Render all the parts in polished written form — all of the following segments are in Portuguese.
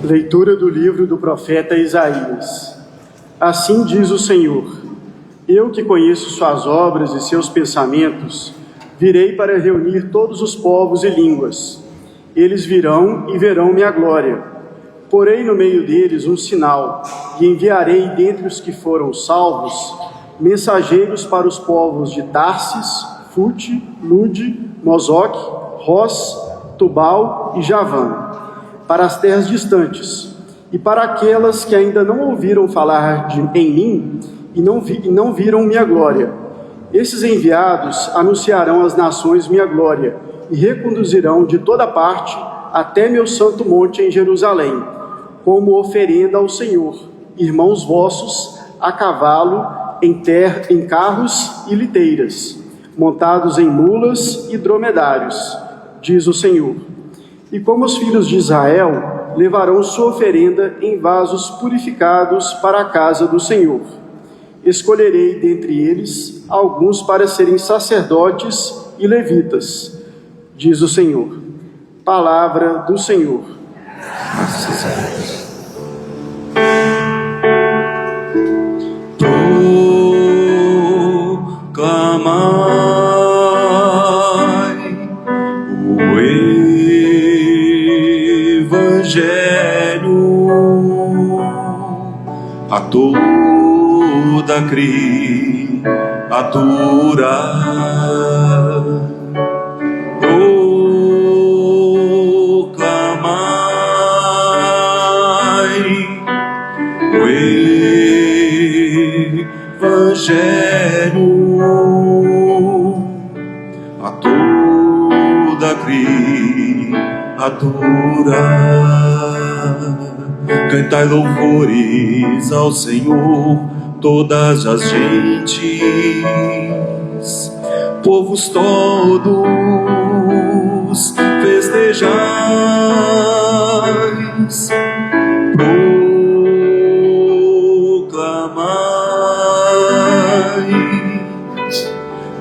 Leitura do livro do profeta Isaías. Assim diz o Senhor: Eu que conheço suas obras e seus pensamentos, virei para reunir todos os povos e línguas. Eles virão e verão minha glória. Porei no meio deles um sinal, e enviarei dentre os que foram salvos mensageiros para os povos de Tarsis, Fute, Lude, Mozoque, Ros, Tubal e Javã, para as terras distantes, e para aquelas que ainda não ouviram falar em mim e não viram minha glória. Esses enviados anunciarão às nações minha glória e reconduzirão de toda parte até meu santo monte em Jerusalém, como oferenda ao Senhor, irmãos vossos, a cavalo, em carros e liteiras, montados em mulas e dromedários, diz o Senhor. E como os filhos de Israel, levarão sua oferenda em vasos purificados para a casa do Senhor. Escolherei dentre eles alguns para serem sacerdotes e levitas, diz o Senhor. Palavra do Senhor. Graças a Deus. Proclamai o Evangelho a toda criatura. O Evangelho a toda criatura. Cantai louvores ao Senhor, todas as gentes, povos todos, festejais.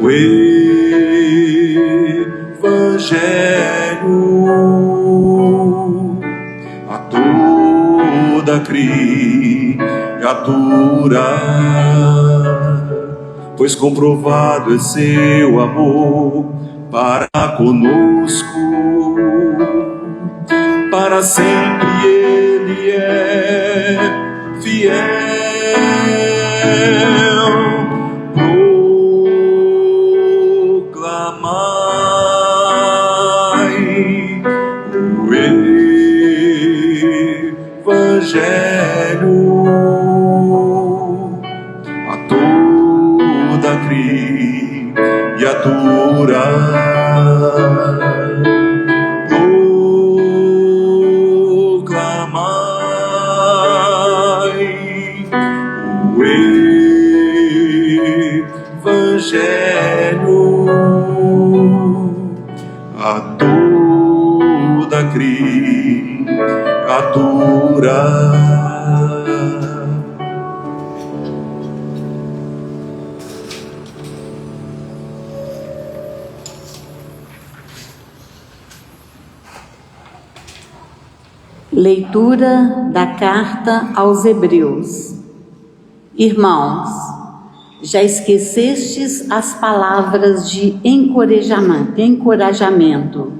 O Evangelho a toda criatura, pois comprovado é seu amor para conosco, para sempre Ele é fiel. Evangelho a toda criatura. Proclamai o Evangelho a toda criatura. Leitura da carta aos Hebreus. Irmãos, já esquecestes as palavras de encorajamento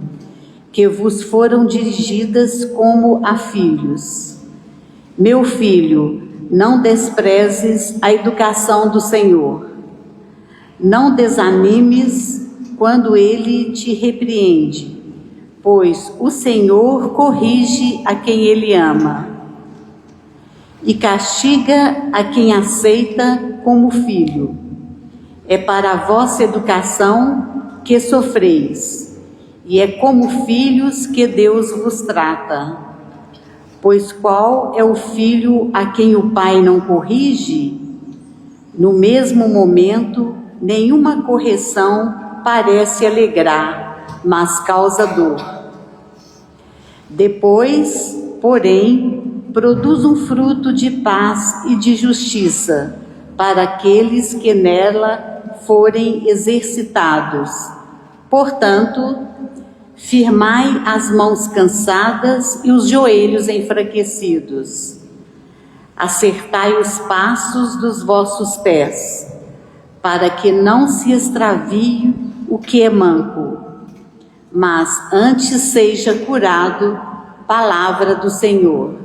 que vos foram dirigidas como a filhos. Meu filho, não desprezes a educação do Senhor. Não desanimes quando Ele te repreende, pois o Senhor corrige a quem Ele ama e castiga a quem aceita como filho. É para a vossa educação que sofreis, e é como filhos que Deus vos trata. Pois qual é o filho a quem o pai não corrige? No mesmo momento, nenhuma correção parece alegrar, mas causa dor. Depois, porém, produz um fruto de paz e de justiça para aqueles que nela forem exercitados. Portanto, Firmai as mãos cansadas e os joelhos enfraquecidos. Acertai os passos dos vossos pés, para que não se extravie o que é manco, mas antes seja curado. Palavra do Senhor.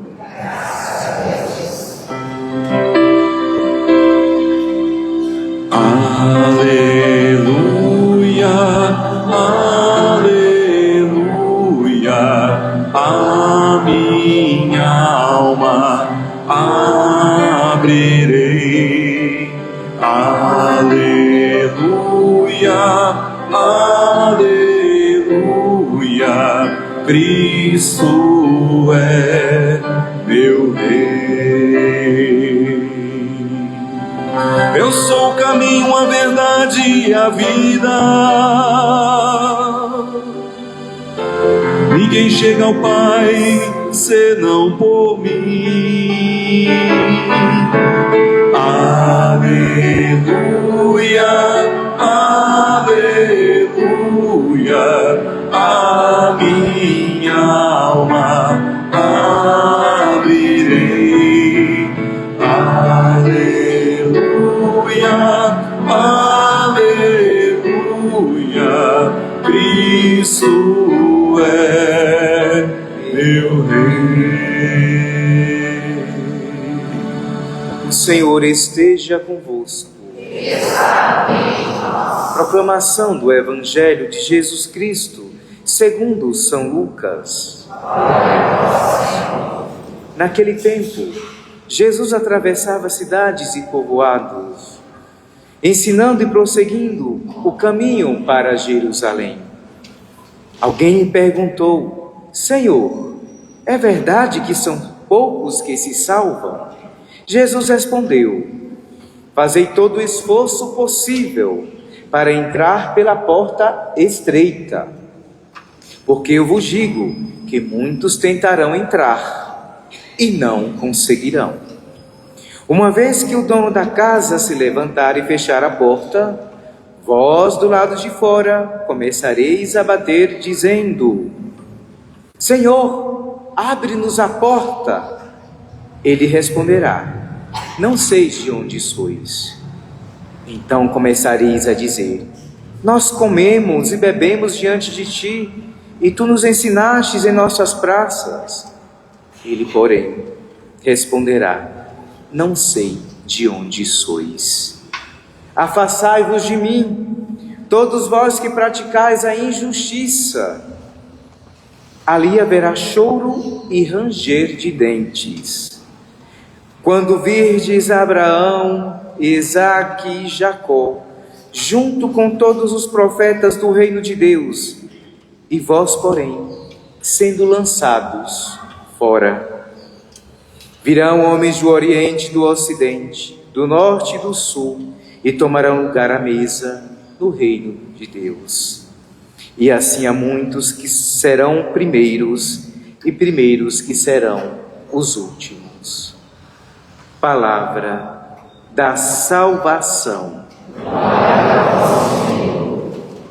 Aleluia, aleluia, a minha alma abrirei. Aleluia, aleluia, Cristo é meu Rei. Eu sou o caminho, a verdade e a vida. Ninguém chega ao Pai senão por mim. Aleluia, aleluia, a minha alma abrirei. Aleluia, aleluia, Cristo é meu Rei. O Senhor esteja convosco. Proclamação do Evangelho de Jesus Cristo, segundo São Lucas. Naquele tempo, Jesus atravessava cidades e povoados, ensinando e prosseguindo o caminho para Jerusalém. Alguém lhe perguntou: Senhor, é verdade que são poucos que se salvam? Jesus respondeu: Fazei todo o esforço possível para entrar pela porta estreita, porque eu vos digo que muitos tentarão entrar e não conseguirão. Uma vez que o dono da casa se levantar e fechar a porta, vós do lado de fora começareis a bater, dizendo: Senhor, abre-nos a porta. Ele responderá: Não sei de onde sois. Então começareis a dizer: Nós comemos e bebemos diante de ti, e tu nos ensinastes em nossas praças. Ele, porém, responderá: Não sei de onde sois. Afastai-vos de mim, todos vós que praticais a injustiça. Ali haverá choro e ranger de dentes, quando virdes Abraão, Isaque e Jacó, junto com todos os profetas do reino de Deus, e vós, porém, sendo lançados fora. Virão homens do Oriente e do Ocidente, do Norte e do Sul, e tomarão lugar à mesa no reino de Deus. E assim há muitos que serão primeiros, e primeiros que serão os últimos. Palavra da salvação.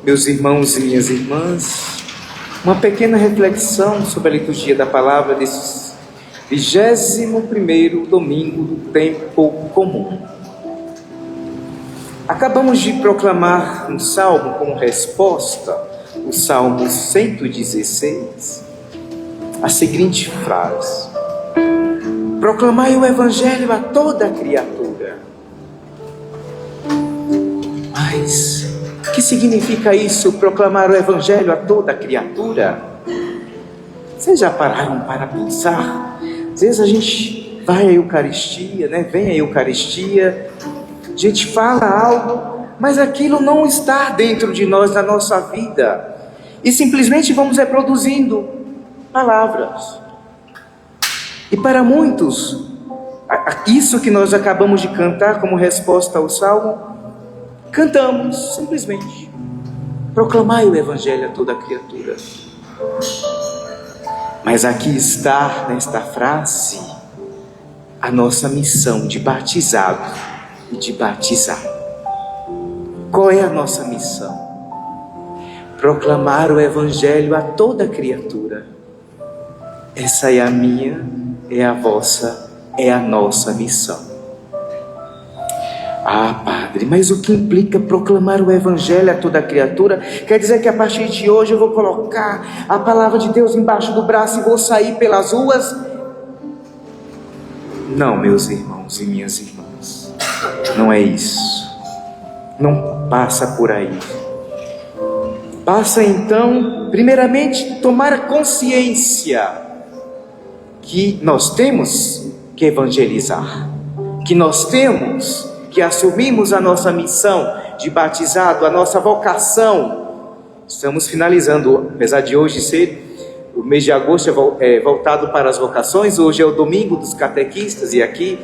Meus irmãos e minhas irmãs, uma pequena reflexão sobre a liturgia da palavra desse 21º domingo do tempo comum. Acabamos de proclamar um salmo como resposta, o Salmo 116, a seguinte frase: proclamai o Evangelho a toda a criatura. Mas o que significa isso, proclamar o Evangelho a toda a criatura? Vocês já pararam para pensar? Às vezes a gente vai à Eucaristia, vem à Eucaristia, a gente fala algo, mas aquilo não está dentro de nós, na nossa vida, e simplesmente vamos reproduzindo palavras. E para muitos, isso que nós acabamos de cantar como resposta ao Salmo, cantamos simplesmente: proclamai o Evangelho a toda a criatura. Mas aqui está, nesta frase, a nossa missão de batizado e de batizar. Qual é a nossa missão? proclamar o Evangelho a toda criatura. Essa é a minha, é a vossa, é a nossa missão. Ah, Padre, mas o que implica proclamar o Evangelho a toda criatura? Quer dizer que a partir de hoje eu vou colocar a palavra de Deus embaixo do braço e vou sair pelas ruas? Não, meus irmãos e minhas irmãs, não é isso. Não passa por aí. Passa então, primeiramente, tomar consciência que nós temos que evangelizar, que nós temos que assumirmos a nossa missão de batizado, a nossa vocação. Estamos finalizando, apesar de hoje ser o mês de agosto é voltado para as vocações. Hoje é o domingo dos catequistas e aqui,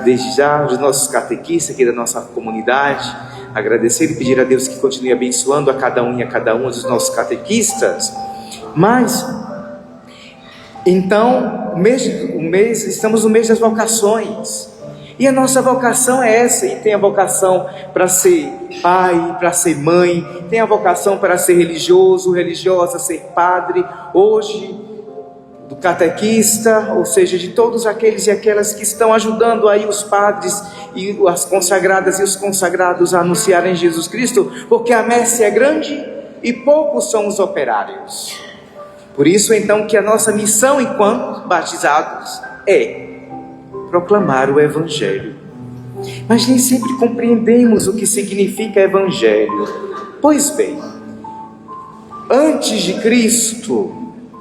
desde já, os nossos catequistas aqui da nossa comunidade, agradecer e pedir a Deus que continue abençoando a cada um e a cada um dos nossos catequistas. Mas, então, estamos no mês das vocações. E a nossa vocação é essa, e tem a vocação para ser pai, para ser mãe, tem a vocação para ser religioso, religiosa, ser padre, hoje do catequista, ou seja, de todos aqueles e aquelas que estão ajudando aí os padres e as consagradas e os consagrados a anunciarem Jesus Cristo, porque a messe é grande e poucos são os operários. Por isso então que a nossa missão enquanto batizados é proclamar o Evangelho. Mas nem sempre compreendemos o que significa Evangelho. Pois bem, antes de Cristo,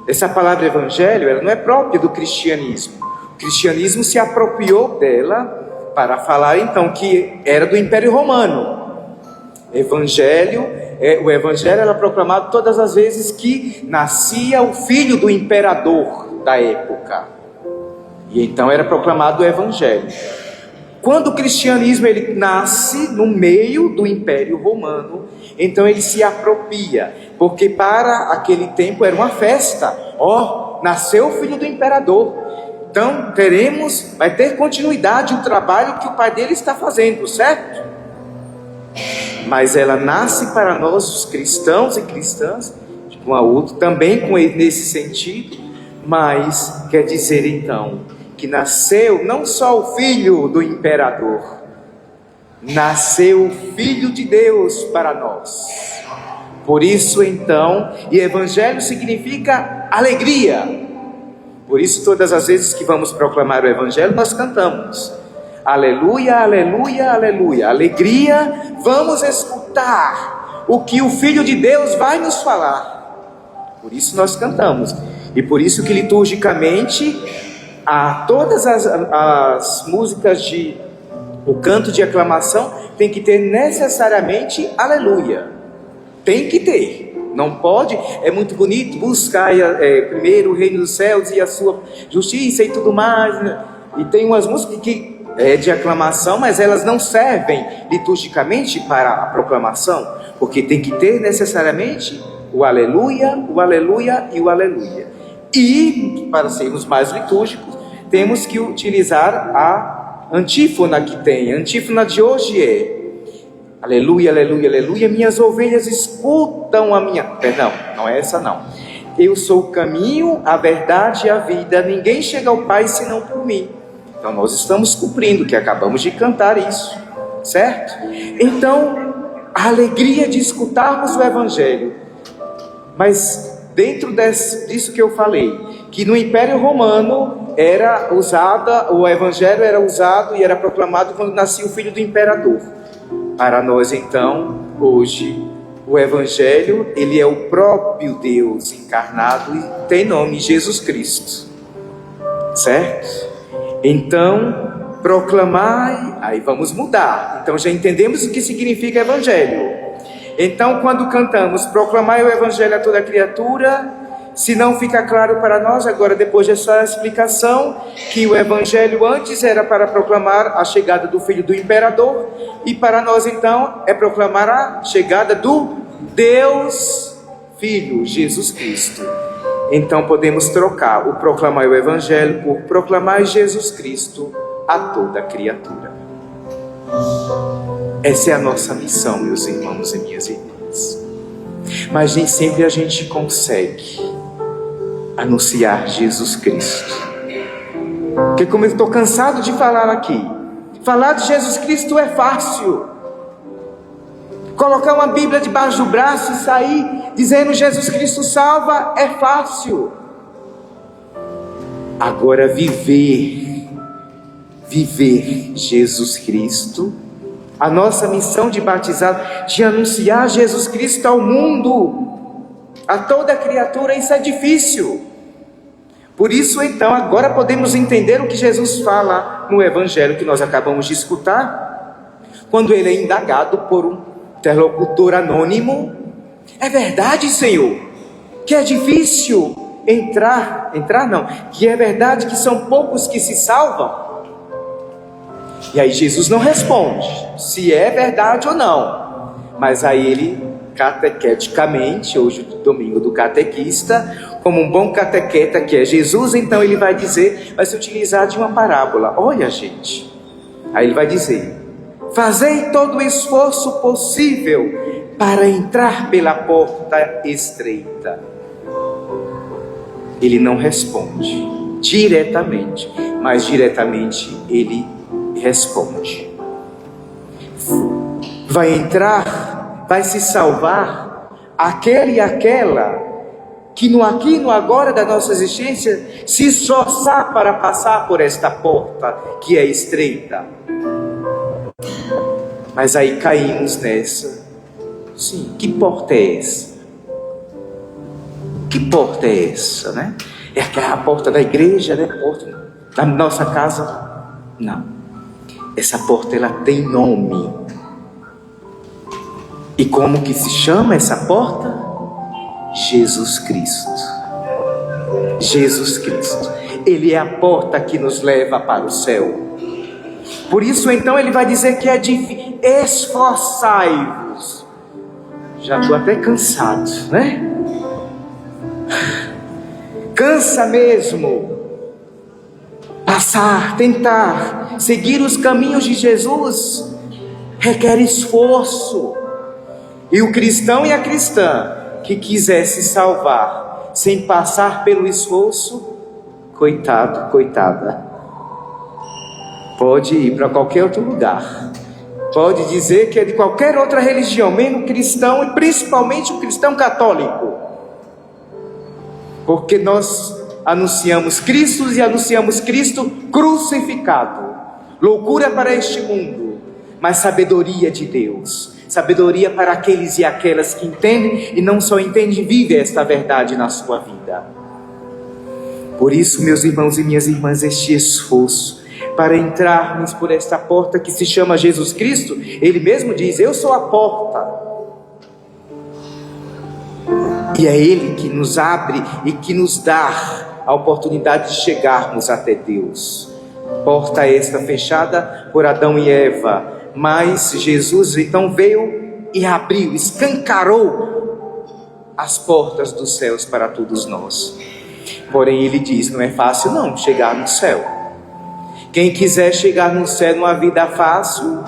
essa palavra Evangelho, ela não é própria do cristianismo. O cristianismo se apropriou dela para falar então que era do Império Romano. O Evangelho era proclamado todas as vezes que nascia o filho do imperador da época. E então era proclamado o Evangelho. Quando o cristianismo ele nasce no meio do Império Romano, então ele se apropria, porque para aquele tempo era uma festa. Nasceu o filho do imperador. Então vai ter continuidade o trabalho que o pai dele está fazendo, certo? Mas ela nasce para nós, os cristãos e cristãs, de um a outro, também nesse sentido, mas quer dizer então que nasceu não só o filho do imperador, nasceu o Filho de Deus para nós. Por isso então, e Evangelho significa alegria. Por isso todas as vezes que vamos proclamar o Evangelho nós cantamos aleluia, aleluia, aleluia, alegria, vamos escutar o que o Filho de Deus vai nos falar. Por isso nós cantamos, e por isso que liturgicamente todas as músicas o canto de aclamação tem que ter necessariamente aleluia, tem que ter, não pode, é muito bonito buscar primeiro o reino dos céus e a sua justiça e tudo mais, né? E tem umas músicas que é de aclamação, mas elas não servem liturgicamente para a proclamação, porque tem que ter necessariamente o aleluia e o aleluia. E, para sermos mais litúrgicos, temos que utilizar a antífona que tem. A antífona de hoje é aleluia, aleluia, aleluia, minhas ovelhas escutam a minha... Perdão, não é essa não. Eu sou o caminho, a verdade e a vida, ninguém chega ao Pai senão por mim. Então nós estamos cumprindo, que acabamos de cantar isso, certo? Então, a alegria de escutarmos o Evangelho. Mas dentro disso que eu falei, que no Império Romano o Evangelho era usado e era proclamado quando nascia o filho do imperador. Para nós então, hoje, o Evangelho, ele é o próprio Deus encarnado e tem nome, Jesus Cristo, certo? Então, proclamai, aí vamos mudar. Então já entendemos o que significa Evangelho. Então, quando cantamos proclamai o Evangelho a toda criatura, se não fica claro para nós, agora depois dessa explicação, que o Evangelho antes era para proclamar a chegada do Filho do Imperador, e para nós então é proclamar a chegada do Deus Filho, Jesus Cristo. Então podemos trocar o proclamar o Evangelho por proclamar Jesus Cristo a toda criatura. Essa é a nossa missão, meus irmãos e minhas irmãs. Mas nem sempre a gente consegue anunciar Jesus Cristo. Porque como eu estou cansado de falar aqui, falar de Jesus Cristo é fácil. Colocar uma Bíblia debaixo do braço e sair dizendo Jesus Cristo salva é fácil. Agora viver Jesus Cristo, a nossa missão de batizado, de anunciar Jesus Cristo ao mundo, a toda criatura, isso é difícil. Por isso então agora podemos entender o que Jesus fala no Evangelho que nós acabamos de escutar, quando ele é indagado por um interlocutor anônimo. É verdade, Senhor, que é difícil que é verdade que são poucos que se salvam? E aí Jesus não responde se é verdade ou não, mas aí ele catequeticamente, hoje domingo do catequista, como um bom catequeta que é Jesus, então ele vai se utilizar de uma parábola. Olha, gente, aí ele vai dizer: fazei todo o esforço possível para entrar pela porta estreita. Ele não responde diretamente, mas diretamente ele responde. Vai entrar, vai se salvar aquele e aquela que no aqui e no agora da nossa existência se esforçar para passar por esta porta que é estreita. Mas aí caímos nessa. Sim, que porta é essa? Que porta é essa, né? É aquela porta da igreja, né? Porta da nossa casa? Não. Essa porta, ela tem nome. E como que se chama essa porta? Jesus Cristo. Jesus Cristo. Ele é a porta que nos leva para o céu. Por isso então ele vai dizer que é difícil. Esforçai-vos. Já estou até cansado, né? Cansa mesmo. Passar, tentar seguir os caminhos de Jesus requer esforço. E o cristão e a cristã que quiser se salvar sem passar pelo esforço, coitado, coitada, pode ir para qualquer outro lugar, pode dizer que é de qualquer outra religião, mesmo cristão, e principalmente o cristão católico, porque nós anunciamos Cristo e anunciamos Cristo crucificado. Loucura para este mundo, mas sabedoria de Deus, sabedoria para aqueles e aquelas que entendem, e não só entendem, vivem esta verdade na sua vida. Por isso, meus irmãos e minhas irmãs, este esforço para entrarmos por esta porta que se chama Jesus Cristo, ele mesmo diz: eu sou a porta. E é ele que nos abre e que nos dá a oportunidade de chegarmos até Deus. Porta esta fechada por Adão e Eva, mas Jesus então veio e abriu, escancarou as portas dos céus para todos nós. Porém ele diz: não é fácil não chegar no céu. Quem quiser chegar no céu numa vida fácil,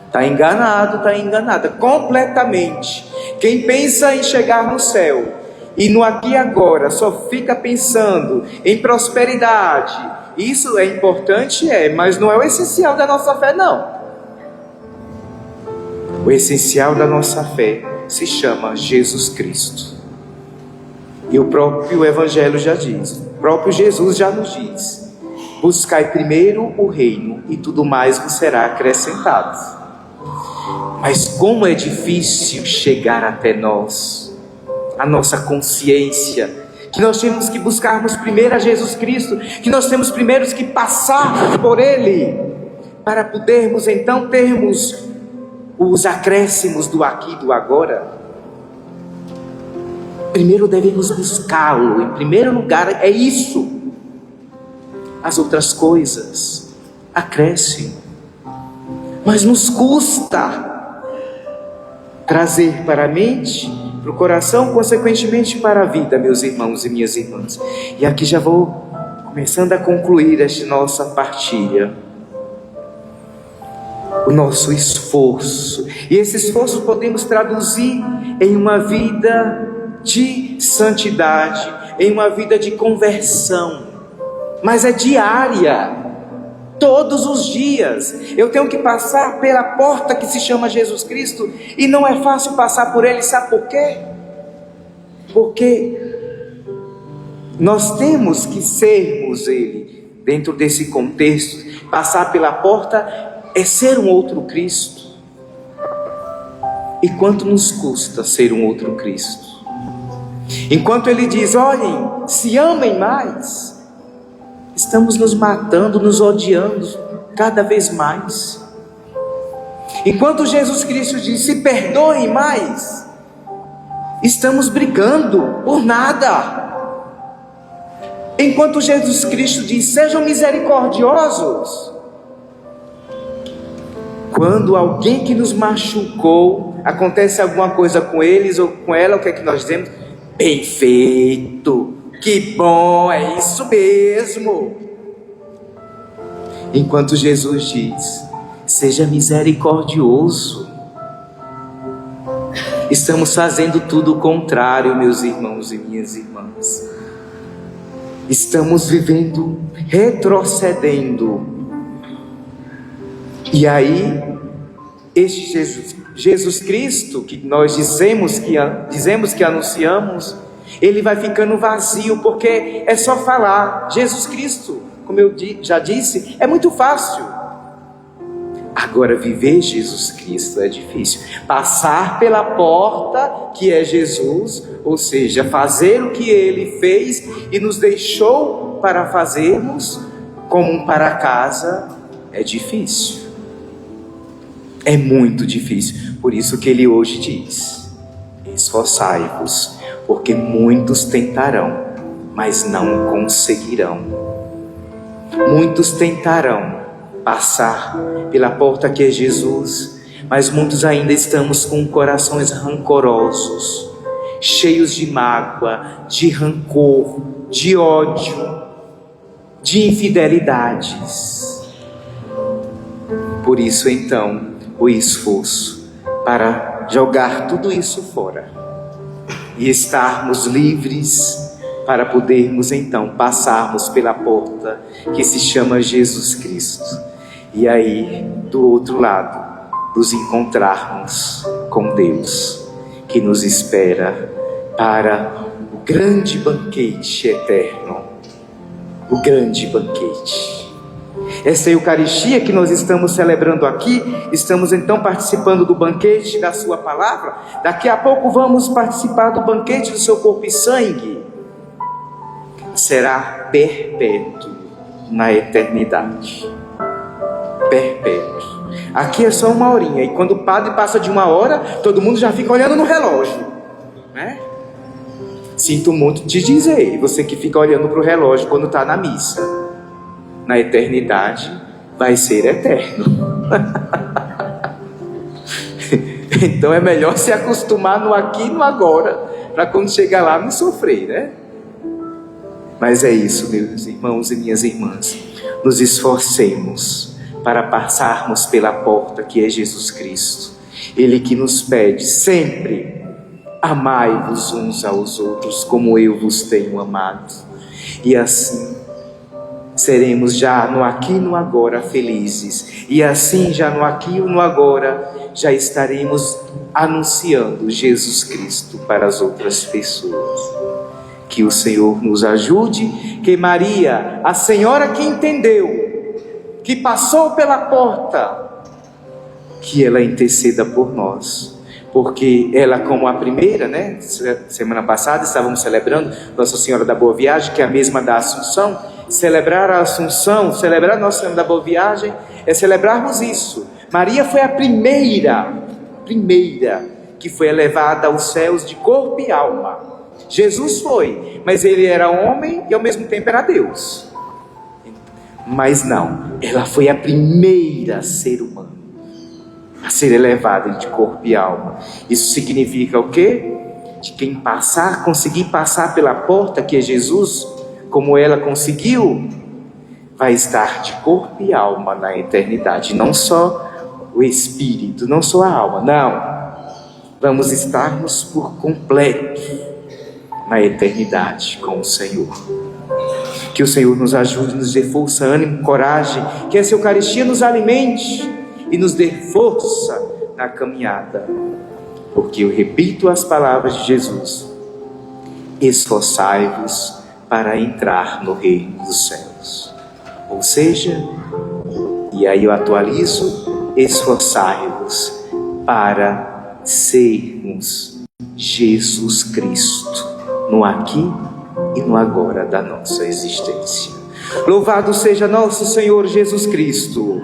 está enganado, está enganada completamente. Quem pensa em chegar no céu e no aqui e agora só fica pensando em prosperidade, isso é importante, mas não é o essencial da nossa fé, não. O essencial da nossa fé se chama Jesus Cristo. E o próprio Evangelho já diz, o próprio Jesus já nos diz: buscai primeiro o reino e tudo mais vos será acrescentado. Mas como é difícil chegar até nós, a nossa consciência, que nós temos que buscarmos primeiro a Jesus Cristo, que nós temos primeiro que passar por Ele, para podermos então termos os acréscimos do aqui e do agora. Primeiro devemos buscá-lo, em primeiro lugar é isso. As outras coisas acrescem, mas nos custa trazer para a mente, para o coração, consequentemente para a vida, meus irmãos e minhas irmãs. E aqui já vou começando a concluir esta nossa partilha. o nosso esforço. E esse esforço podemos traduzir em uma vida de santidade, em uma vida de conversão. Mas é diária, todos os dias. Eu tenho que passar pela porta que se chama Jesus Cristo, e não é fácil passar por Ele, sabe por quê? Porque nós temos que sermos Ele, dentro desse contexto. Passar pela porta é ser um outro Cristo. E quanto nos custa ser um outro Cristo? Enquanto Ele diz, olhem, se amem mais, estamos nos matando, nos odiando cada vez mais. Enquanto Jesus Cristo diz, se perdoem mais, estamos brigando por nada. Enquanto Jesus Cristo diz, sejam misericordiosos, quando alguém que nos machucou, acontece alguma coisa com eles ou com ela, o que é que nós dizemos? Bem feito, que bom, é isso mesmo. Enquanto Jesus diz, seja misericordioso, estamos fazendo tudo o contrário, meus irmãos e minhas irmãs. Estamos vivendo, retrocedendo. E aí, este Jesus Cristo, que nós dizemos que anunciamos, ele vai ficando vazio, porque é só falar. Jesus Cristo, como eu já disse, é muito fácil. Agora, viver Jesus Cristo é difícil. Passar pela porta que é Jesus, ou seja, fazer o que Ele fez e nos deixou para fazermos, como um para casa, é difícil. É muito difícil. Por isso que Ele hoje diz, esforçai-vos, porque muitos tentarão, mas não conseguirão. Muitos tentarão passar pela porta que é Jesus, mas muitos ainda estamos com corações rancorosos, cheios de mágoa, de rancor, de ódio, de infidelidades. Por isso então, o esforço para jogar tudo isso fora e estarmos livres para podermos então passarmos pela porta que se chama Jesus Cristo. E aí, do outro lado, nos encontrarmos com Deus, que nos espera para o grande banquete eterno. O grande banquete. Essa Eucaristia que nós estamos celebrando aqui, estamos então participando do banquete da sua palavra. Daqui a pouco vamos participar do banquete do seu corpo e sangue. Será perpétuo na eternidade. Perpétuo. Aqui é só uma horinha, e quando o padre passa de 1 hora, todo mundo já fica olhando no relógio, né? Sinto muito te dizer, você que fica olhando para o relógio quando está na missa, na eternidade vai ser eterno. Então é melhor se acostumar no aqui e no agora, para quando chegar lá não sofrer, né? Mas é isso, meus irmãos e minhas irmãs, nos esforcemos para passarmos pela porta que é Jesus Cristo. Ele que nos pede sempre, amai-vos uns aos outros como eu vos tenho amado. E assim seremos já no aqui e no agora felizes. E assim já no aqui e no agora já estaremos anunciando Jesus Cristo para as outras pessoas. Que o Senhor nos ajude, que Maria, a Senhora que entendeu, que passou pela porta, que ela interceda por nós, porque ela, como a primeira, né? Semana passada estávamos celebrando Nossa Senhora da Boa Viagem, que é a mesma da Assunção. Celebrar a Assunção, celebrar Nossa Senhora da Boa Viagem, é celebrarmos isso. Maria foi a primeira que foi elevada aos céus de corpo e alma. Jesus foi, mas ele era homem e ao mesmo tempo era Deus. Mas não, ela foi a primeira ser humano a ser elevada de corpo e alma. Isso significa o quê? De quem conseguir passar pela porta que é Jesus, como ela conseguiu, vai estar de corpo e alma na eternidade. Não só o espírito, não só a alma, não. Vamos estarmos por completo na eternidade com o Senhor. Que o Senhor nos ajude, nos dê força, ânimo, coragem, que essa Eucaristia nos alimente e nos dê força na caminhada. Porque eu repito as palavras de Jesus: esforçai-vos para entrar no reino dos céus. Ou seja, e aí eu atualizo, esforçai-vos para sermos Jesus Cristo no aqui e no agora da nossa existência. Louvado seja nosso Senhor Jesus Cristo.